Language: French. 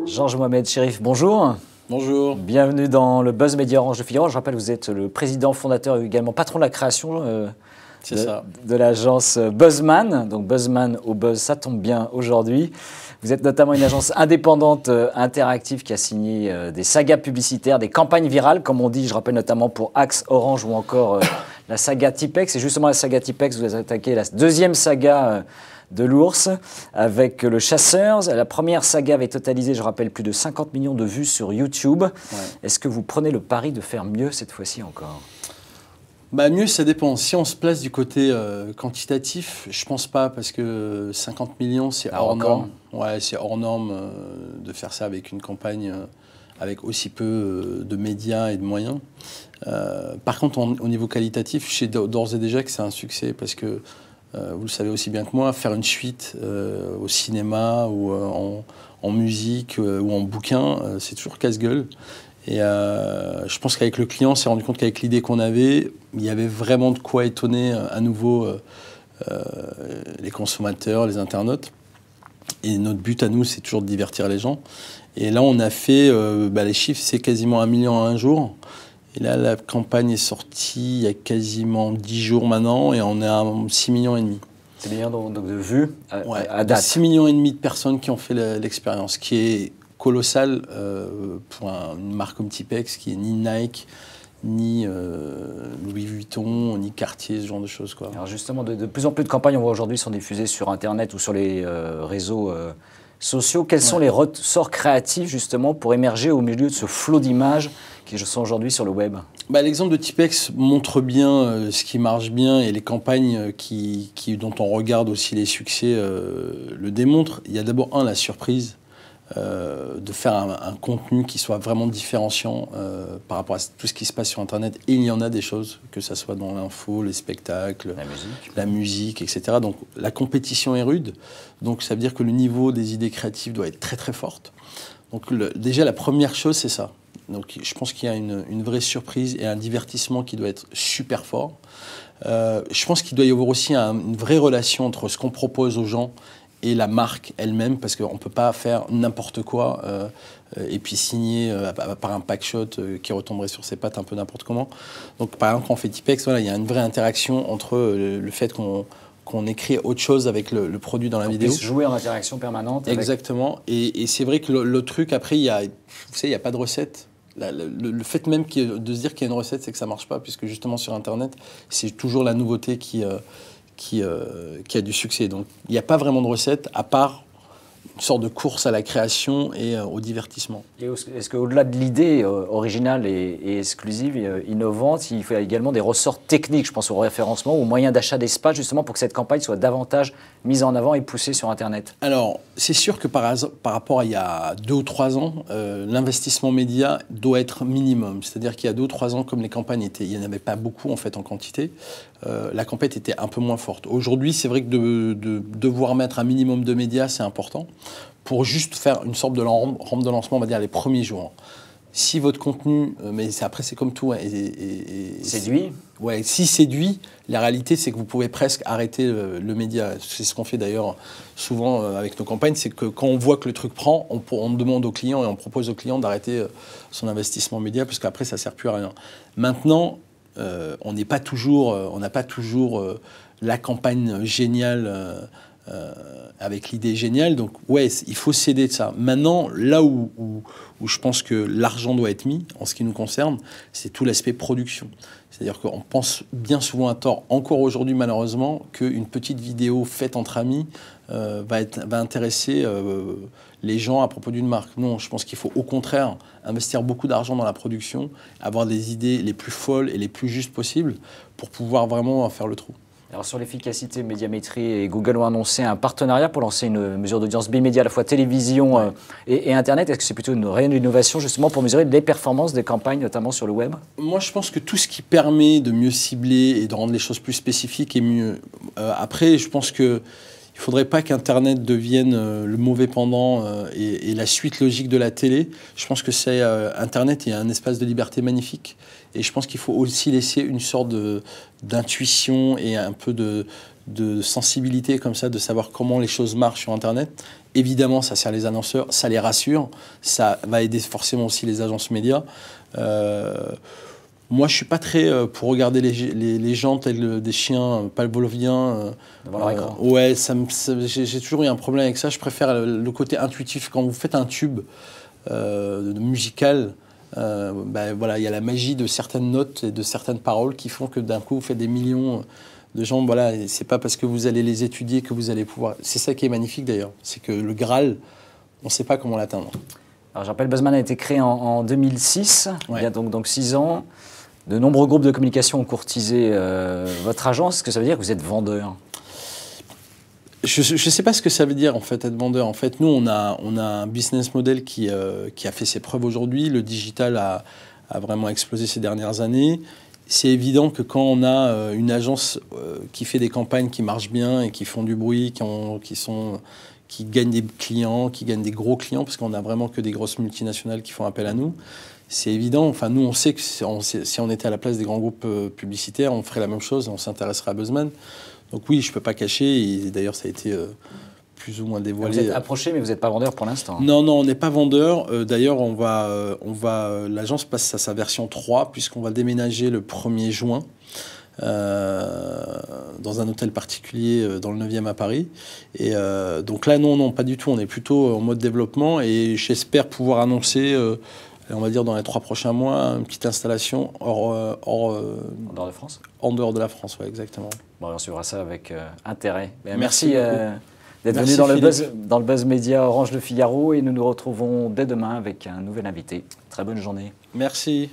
Georges Mohamed Cherif, bonjour. Bonjour. Bienvenue dans le Buzz Média Orange de Figaro. Je rappelle, vous êtes le président, fondateur et également patron de la création de l'agence Buzzman. Donc Buzzman au buzz, ça tombe bien aujourd'hui. Vous êtes notamment une agence indépendante interactive qui a signé des sagas publicitaires, des campagnes virales, comme on dit, je rappelle notamment pour Axe, Orange ou encore la saga Tipex. Et justement la saga Tipex, vous avez attaqué la deuxième saga de l'ours avec le chasseur. La première saga avait totalisé, je rappelle, plus de 50 millions de vues sur YouTube. Ouais. Est-ce que vous prenez le pari de faire mieux cette fois-ci encore ? Bah mieux, ça dépend. Si on se place du côté quantitatif, je pense pas, parce que 50 millions, c'est hors norme. Ouais, c'est hors norme de faire ça avec une campagne avec aussi peu de médias et de moyens. Par contre, au niveau qualitatif, je sais d'ores et déjà que c'est un succès, parce que vous le savez aussi bien que moi, faire une suite au cinéma ou en musique ou en bouquin, c'est toujours casse-gueule. Et je pense qu'avec le client, on s'est rendu compte qu'avec l'idée qu'on avait, il y avait vraiment de quoi étonner à nouveau les consommateurs, les internautes. Et notre but à nous, c'est toujours de divertir les gens. Et là, on a fait, les chiffres, c'est quasiment 1 million en un jour. Et là, la campagne est sortie il y a quasiment 10 jours maintenant, et on est à 6,5 millions. C'est millions donc de vues à date. 6,5 millions de personnes qui ont fait l'expérience, qui est colossal pour une marque comme Tipex, qui est ni Nike, ni Louis Vuitton, ni Cartier, ce genre de choses, quoi. Alors justement, de plus en plus de campagnes, on voit aujourd'hui, sont diffusées sur Internet ou sur les réseaux sociaux. Quels sont les ressorts créatifs, justement, pour émerger au milieu de ce flot d'images qui sont aujourd'hui sur le web ? L'exemple de Tipex montre bien ce qui marche bien, et les campagnes dont on regarde aussi les succès le démontrent. Il y a d'abord, la surprise. De faire un contenu qui soit vraiment différenciant par rapport à tout ce qui se passe sur Internet. Et il y en a des choses, que ce soit dans l'info, les spectacles, la musique, etc. Donc la compétition est rude. Donc ça veut dire que le niveau des idées créatives doit être très très forte. Donc déjà la première chose, c'est ça. Donc je pense qu'il y a une vraie surprise et un divertissement qui doit être super fort. Je pense qu'il doit y avoir aussi une vraie relation entre ce qu'on propose aux gens et la marque elle-même, parce qu'on ne peut pas faire n'importe quoi et puis signer par un packshot qui retomberait sur ses pattes un peu n'importe comment. Donc par exemple, quand on fait Tipex, il y a une vraie interaction entre le fait qu'on écrit autre chose avec le produit dans la vidéo. On puisse jouer en interaction permanente. Exactement. Et c'est vrai que le truc, après, il n'y a pas de recette. Le fait même de se dire qu'il y a une recette, c'est que ça ne marche pas, puisque justement sur Internet, c'est toujours la nouveauté qui a du succès. Donc il n'y a pas vraiment de recette, à part une sorte de course à la création et au divertissement. Et est-ce qu'au-delà de l'idée originale et exclusive et innovante, il faut également des ressorts techniques, je pense au référencement, aux moyens d'achat d'espace, justement pour que cette campagne soit davantage mise en avant et poussée sur Internet ? Alors, c'est sûr que par rapport à il y a 2 ou 3 ans, l'investissement média doit être minimum. C'est-à-dire qu'il y a 2 ou 3 ans, comme les campagnes il n'y en avait pas beaucoup en fait en quantité, la campagne était un peu moins forte. Aujourd'hui, c'est vrai que de devoir mettre un minimum de médias, c'est important, pour juste faire une sorte de rampe de lancement, on va dire, les premiers jours. Si votre contenu, mais après c'est comme tout, séduit. Ouais, si séduit, la réalité c'est que vous pouvez presque arrêter le média. C'est ce qu'on fait d'ailleurs souvent avec nos campagnes, c'est que quand on voit que le truc prend, on demande au client et on propose au client d'arrêter son investissement média, parce qu'après ça sert plus à rien. Maintenant, on n'a pas toujours la campagne géniale. Avec l'idée géniale, donc ouais, il faut s'aider de ça. Maintenant, là où je pense que l'argent doit être mis, en ce qui nous concerne, c'est tout l'aspect production. C'est-à-dire qu'on pense bien souvent à tort, encore aujourd'hui malheureusement, qu'une petite vidéo faite entre amis va intéresser les gens à propos d'une marque. Non, je pense qu'il faut au contraire investir beaucoup d'argent dans la production, avoir des idées les plus folles et les plus justes possibles pour pouvoir vraiment faire le trou. Alors sur l'efficacité, Médiamétrie et Google ont annoncé un partenariat pour lancer une mesure d'audience bimédia à la fois télévision et Internet. Est-ce que c'est plutôt une réelle innovation justement pour mesurer les performances des campagnes, notamment sur le web ? Moi, je pense que tout ce qui permet de mieux cibler et de rendre les choses plus spécifiques est mieux. Après, je pense que il ne faudrait pas qu'Internet devienne le mauvais pendant et la suite logique de la télé. Je pense que Internet est un espace de liberté magnifique. Et je pense qu'il faut aussi laisser une sorte d'intuition et un peu de de sensibilité comme ça, de savoir comment les choses marchent sur Internet. Évidemment, ça sert les annonceurs, ça les rassure, ça va aider forcément aussi les agences médias. Moi, je ne suis pas très pour regarder les gens tels des chiens pavloviens. Devant l'écran. Ouais, j'ai toujours eu un problème avec ça. Je préfère le côté intuitif. Quand vous faites un tube musical, voilà, il y a la magie de certaines notes et de certaines paroles qui font que d'un coup, vous faites des millions de gens. Voilà, c'est pas parce que vous allez les étudier que vous allez pouvoir. C'est ça qui est magnifique d'ailleurs. C'est que le Graal, on ne sait pas comment l'atteindre. Alors, je rappelle, Buzzman a été créé en 2006, ouais. Il y a donc 6 ans. De nombreux groupes de communication ont courtisé votre agence. Est-ce que ça veut dire que vous êtes vendeur ? Je ne sais pas ce que ça veut dire en fait être vendeur. En fait, nous, on a un business model qui a fait ses preuves aujourd'hui. Le digital a vraiment explosé ces dernières années. C'est évident que quand on a une agence qui fait des campagnes qui marchent bien et qui font du bruit, qui gagnent des clients, qui gagnent des gros clients, parce qu'on n'a vraiment que des grosses multinationales qui font appel à nous, c'est évident. Enfin, nous, on sait que si on était à la place des grands groupes publicitaires, on ferait la même chose, on s'intéresserait à Buzzman. Donc oui, je ne peux pas cacher, et d'ailleurs, ça a été plus ou moins dévoilé. Vous êtes approché, mais vous n'êtes pas vendeur pour l'instant. Non, on n'est pas vendeur. D'ailleurs, l'agence passe à sa version 3, puisqu'on va déménager le 1er juin dans un hôtel particulier dans le 9e à Paris. Et donc là, non, pas du tout. On est plutôt en mode développement, et j'espère pouvoir annoncer... on va dire dans les 3 prochains mois, une petite installation en dehors de France ? En dehors de la France, oui, exactement. Bon, on suivra ça avec intérêt. Merci d'être venu dans le Buzz Média Orange Le Figaro, et nous nous retrouvons dès demain avec un nouvel invité. Très bonne journée. Merci.